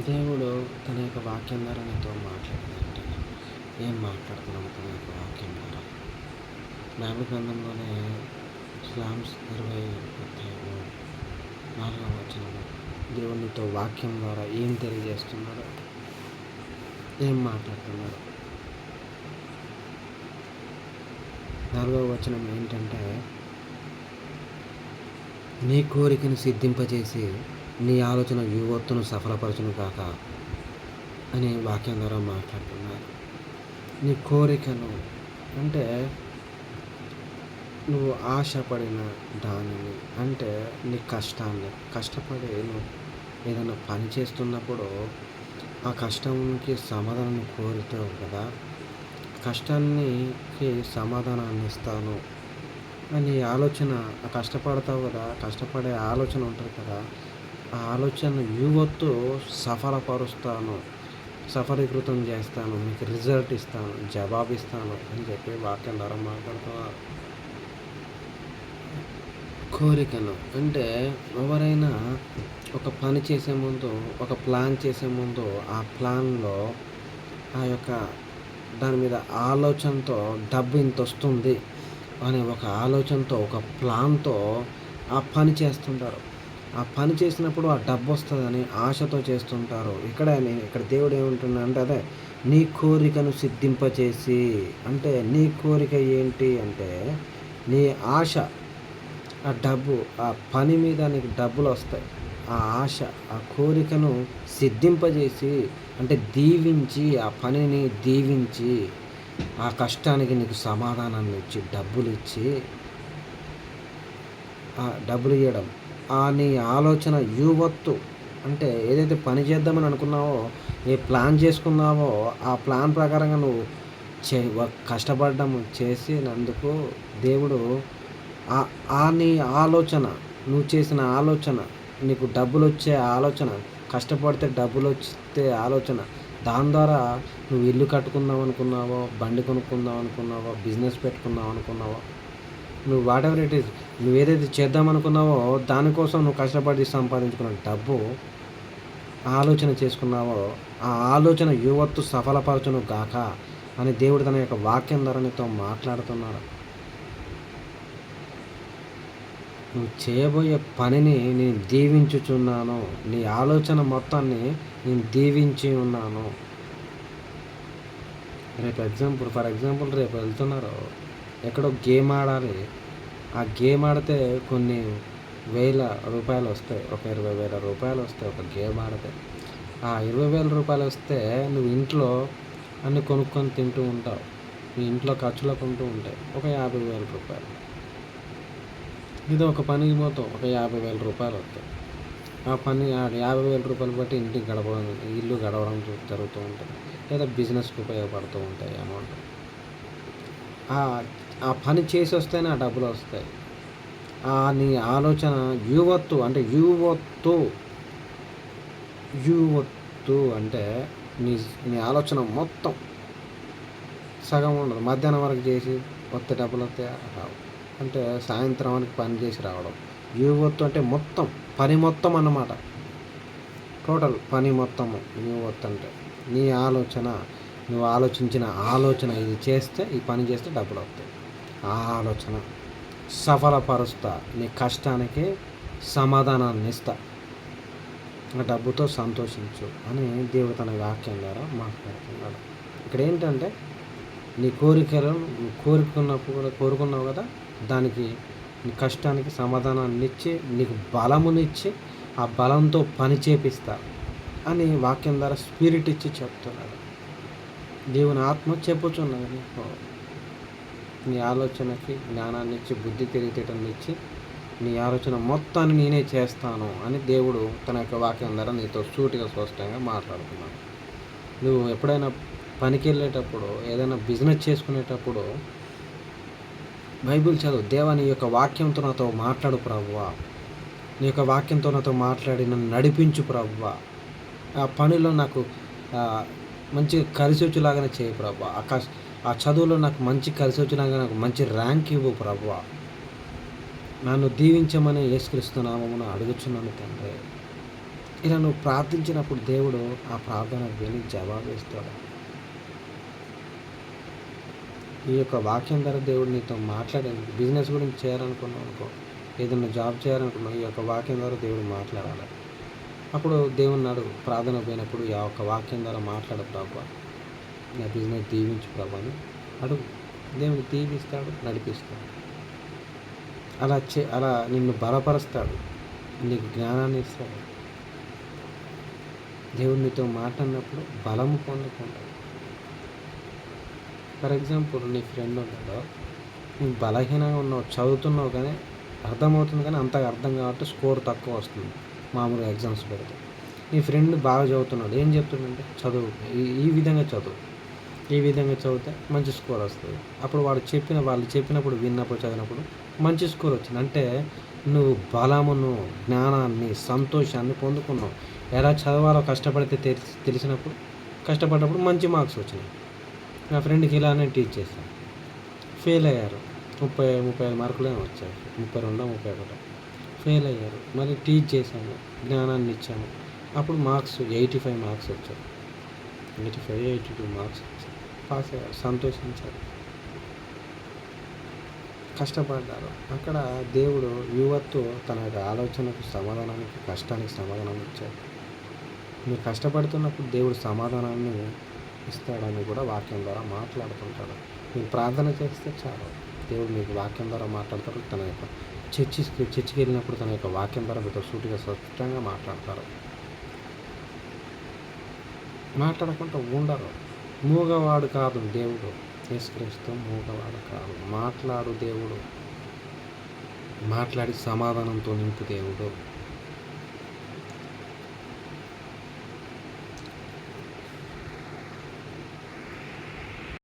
దేవుడు తన యొక్క వాక్యం ద్వారా నీతో మాట్లాడిందంటే ఏం మాట్లాడుతున్నాము తన యొక్క వాక్యం ద్వారా? బైబిల్ గ్రంథంలోనే స్లామ్స్ 20 అధ్యాయము 4వ వచనము దేవుడు నీతో వాక్యం ద్వారా ఏం తెలియజేస్తున్నాడు, ఏం మాట్లాడుతున్నాడు? 4వ వచనం ఏంటంటే, నీ కోరికను సిద్ధింపజేసి నీ ఆలోచన యువత్తును సఫలపరచును కాక అని వాక్యం ద్వారా మాట్లాడుతున్నారు. నీ కోరికను అంటే నువ్వు ఆశపడిన దానిని, అంటే నీ కష్టాన్ని కష్టపడి నువ్వు ఏదైనా పని చేస్తున్నప్పుడు ఆ కష్టంకి సమాధానం కోరుతావు కదా. కష్టానికి సమాధానాన్ని ఇస్తాను అని ఆలోచన, కష్టపడతావు కదా, కష్టపడే ఆలోచన ఉంటుంది కదా, ఆ ఆలోచన యువత్తు సఫలపరుస్తాను, సఫలీకృతం చేస్తాను, మీకు రిజల్ట్ ఇస్తాను, జవాబిస్తాను అని చెప్పి వాక్యం ద్వారా మాట్లాడుతున్నారు. కోరికను అంటే ఎవరైనా ఒక పని చేసే ముందు, ఒక ప్లాన్ చేసే ముందు ఆ ప్లాన్లో ఆ యొక్క దాని మీద ఆలోచనతో డబ్బు ఇంత వస్తుంది అనే ఒక ఆలోచనతో, ఒక ప్లాన్తో ఆ పని చేస్తుంటారు. ఆ పని చేసినప్పుడు ఆ డబ్బు వస్తుందని ఆశతో చేస్తుంటారు. ఇక్కడ దేవుడు ఏమంటున్నాడంటే అదే, నీ కోరికను సిద్ధింపచేసి, అంటే నీ కోరిక ఏంటి అంటే నీ ఆశ, ఆ డబ్బు, ఆ పని మీద నీకు డబ్బులు వస్తాయి. ఆ ఆశ, ఆ కోరికను సిద్ధింపజేసి, అంటే దీవించి, ఆ పనిని దీవించి, ఆ కష్టానికి నీకు సమాధానాన్ని ఇచ్చి, డబ్బులు ఇచ్చి, ఆ డబ్బులు ఇవ్వడం, ఆ నీ ఆలోచన యువత్తు, అంటే ఏదైతే పని చేద్దామని అనుకున్నావో, ఏ ప్లాన్ చేసుకున్నావో ఆ ప్లాన్ ప్రకారంగా నువ్వు కష్టపడడం చేసినందుకు దేవుడు ఆ నీ ఆలోచన, నువ్వు చేసిన ఆలోచన, నీకు డబ్బులు వచ్చే ఆలోచన, కష్టపడితే డబ్బులు వచ్చే ఆలోచన, దాని ద్వారా నువ్వు ఇల్లు కట్టుకుందాం అనుకున్నావో, బండి కొనుక్కుందాం అనుకున్నావో, బిజినెస్ పెట్టుకుందాం అనుకున్నావో, నువ్వు వాట్ ఎవర్ ఇట్ ఈస్, నువ్వు ఏదైతే చేద్దాం అనుకున్నావో దానికోసం నువ్వు కష్టపడి సంపాదించుకున్న డబ్బు, ఆలోచన చేసుకున్నావో ఆ ఆలోచన యువత్తు సఫలపరచును గాక అని దేవుడు తన యొక్క వాక్యం ద్వారా నీతో మాట్లాడుతున్నాడు. నువ్వు చేయబోయే పనిని నేను దీవించుచున్నాను, నీ ఆలోచన మొత్తాన్ని నేను దీవించి ఉన్నాను. ఫర్ ఎగ్జాంపుల్ రేపు వెళ్తున్నారు, ఎక్కడో గేమ్ ఆడాలి. ఆ గేమ్ ఆడితే కొన్ని వేల రూపాయలు వస్తాయి, ఒక 20,000 రూపాయలు వస్తాయి ఒక గేమ్ ఆడితే. ఆ 20,000 రూపాయలు వస్తే నువ్వు ఇంట్లో అన్నీ కొనుక్కొని తింటూ ఉంటావు, నీ ఇంట్లో ఖర్చులకు ఉంటూ ఉంటాయి ఒక 50,000 రూపాయలు. ఇది ఒక పనికి పోతాం, ఒక 50,000 రూపాయలు వస్తాయి. ఆ 50,000 రూపాయలు బట్టి ఇంటికి గడపడం, ఇల్లు గడవడం జరుగుతూ ఉంటుంది, లేదా బిజినెస్కి ఉపయోగపడుతూ ఉంటాయి అమౌంట్. ఆ పని చేసి వస్తేనే ఆ డబ్బులు వస్తాయి. నీ ఆలోచన యువత్తు, అంటే యువత్తు అంటే నీ ఆలోచన మొత్తం సగం ఉండదు. మధ్యాహ్నం వరకు చేసి వస్తే డబ్బులు వస్తాయి రావు, అంటే సాయంత్రం వరకు పని చేసి రావడం. యువత్తు అంటే మొత్తం పని మొత్తం అన్నమాట, టోటల్ పని మొత్తము యువత్తు అంటే. నీ ఆలోచన, నువ్వు ఆలోచించిన ఆలోచన, ఇది చేస్తే, ఈ పని చేస్తే డబ్బులు వస్తాయి, ఆ ఆలోచన సఫలపరుస్తా, నీ కష్టానికి సమాధానాన్ని ఇస్తా, ఆ డబ్బుతో సంతోషించు అని దేవుడు తన వాక్యం ద్వారా మాట్లాడుతున్నాడు. ఇక్కడ ఏంటంటే నీ కోరికలు కోరుకున్నావు కదా, దానికి నీ కష్టానికి సమాధానాన్ని ఇచ్చి, నీకు బలమునిచ్చి, ఆ బలంతో పని చేపిస్తా అని వాక్యం ద్వారా స్పిరిట్ ఇచ్చి చెప్తున్నాడు. దేవుని ఆత్మ చెప్పుచున్నది నీకు. నీ ఆలోచనకి జ్ఞానాన్ని ఇచ్చి, బుద్ధి తెలివితేటలను ఇచ్చి, నీ ఆలోచన మొత్తాన్ని నేనే చేస్తాను అని దేవుడు తన యొక్క వాక్యం ద్వారా నీతో సూటిగా స్పష్టంగా మాట్లాడుతున్నాడు. నువ్వు ఎప్పుడైనా పనికి వెళ్ళేటప్పుడు, ఏదైనా బిజినెస్ చేసుకునేటప్పుడు బైబిల్ చదువు. దేవా, నీ యొక్క వాక్యంతో నాతో మాట్లాడు ప్రభువా, నీ యొక్క వాక్యంతో నాతో మాట్లాడి నన్ను నడిపించు ప్రభువా, ఆ పనిలో నాకు మంచిగా కలిసి వచ్చేలాగానే చేయి ప్రభువా, ఆ చదువులో నాకు మంచి కలిసి వచ్చేలాగా నాకు మంచి ర్యాంక్ ఇవ్వు ప్రభువా, నన్ను దీవించమని యేసుక్రీస్తు నామమున అడుగుచున్నాను తండ్రి ఇలా నువ్వు ప్రార్థించినప్పుడు దేవుడు ఆ ప్రార్థన విని జవాబు ఇస్తాడు. ఈ యొక్క వాక్యం ద్వారా దేవుడు నీతో మాట్లాడాలి. బిజినెస్ గురించి చేయాలనుకున్నావు అనుకో, ఏదైనా జాబ్ చేయాలనుకున్నావు, ఈ యొక్క వాక్యం ద్వారా దేవుడు మాట్లాడాలి. అప్పుడు దేవుని అడుగు, ప్రార్థన పోయినప్పుడు ఈ యొక్క వాక్యం ద్వారా మాట్లాడు ప్రభా, నా బిజినెస్ దీవించు ప్రభా అని అడుగు. దేవుడు దీవిస్తాడు, నడిపిస్తాడు. అలా నిన్ను బలపరుస్తాడు, నీకు జ్ఞానాన్ని ఇస్తాడు. దేవుడు నీతో మాట్లాడినప్పుడు బలము పొందుకుంటాడు. ఫర్ ఎగ్జాంపుల్, నీ ఫ్రెండ్ ఉన్నాడు, నువ్వు బలహీనంగా ఉన్నావు, చదువుతున్నావు కానీ అర్థమవుతుంది కానీ అంతగా అర్థం కాబట్టి స్కోర్ తక్కువ వస్తుంది మామూలుగా ఎగ్జామ్స్ పెడితే. నీ ఫ్రెండ్ బాగా చదువుతున్నాడు, ఏం చెప్తుందంటే చదువు, ఈ విధంగా చదువు, ఈ విధంగా చదివితే మంచి స్కోర్ వస్తుంది. అప్పుడు వాళ్ళు చెప్పినప్పుడు విన్నప్పుడు చదివినప్పుడు మంచి స్కోర్ వచ్చింది. అంటే నువ్వు బలమును, జ్ఞానాన్ని, సంతోషాన్ని పొందుకున్నావు. ఎలా చదవాలో కష్టపడితే తెలిసినప్పుడు, కష్టపడినప్పుడు మంచి మార్క్స్ వచ్చినాయి. నా ఫ్రెండ్కి ఇలానే టీచ్ చేశాను, ఫెయిల్ అయ్యారు. 35 మార్కులు ఏమో వచ్చాయి, 32 31 ఫెయిల్ అయ్యారు. మళ్ళీ టీచ్ చేశాము, జ్ఞానాన్ని ఇచ్చాము. అప్పుడు మార్క్స్ 85 మార్క్స్ వచ్చాయి, 85 82 మార్క్స్ వచ్చాయి, పాస్ అయ్యారు, సంతోషించారు, కష్టపడ్డారు. అక్కడ దేవుడు యువత్తు తన యొక్క ఆలోచనకు సమాధానానికి, కష్టానికి సమాధానం ఇచ్చాడు. మీరు కష్టపడుతున్నప్పుడు దేవుడు సమాధానాన్ని ఇస్తాడని కూడా వాక్యం ద్వారా మాట్లాడుతుంటాడు. మీరు ప్రార్థన చేస్తే చాలు, దేవుడు మీకు వాక్యం ద్వారా మాట్లాడతారు. తన యొక్క చర్చికి వెళ్ళినప్పుడు తన యొక్క వాక్యం ద్వారా మీతో సూటిగా స్పష్టంగా మాట్లాడతారు. మాట్లాడకుండా ఉండరు. మూగవాడు కాదు దేవుడు, యేసుక్రీస్తు మూగవాడు కాదు, మాట్లాడు దేవుడు, మాట్లాడి సమాధానంతో నింపు దేవుడు.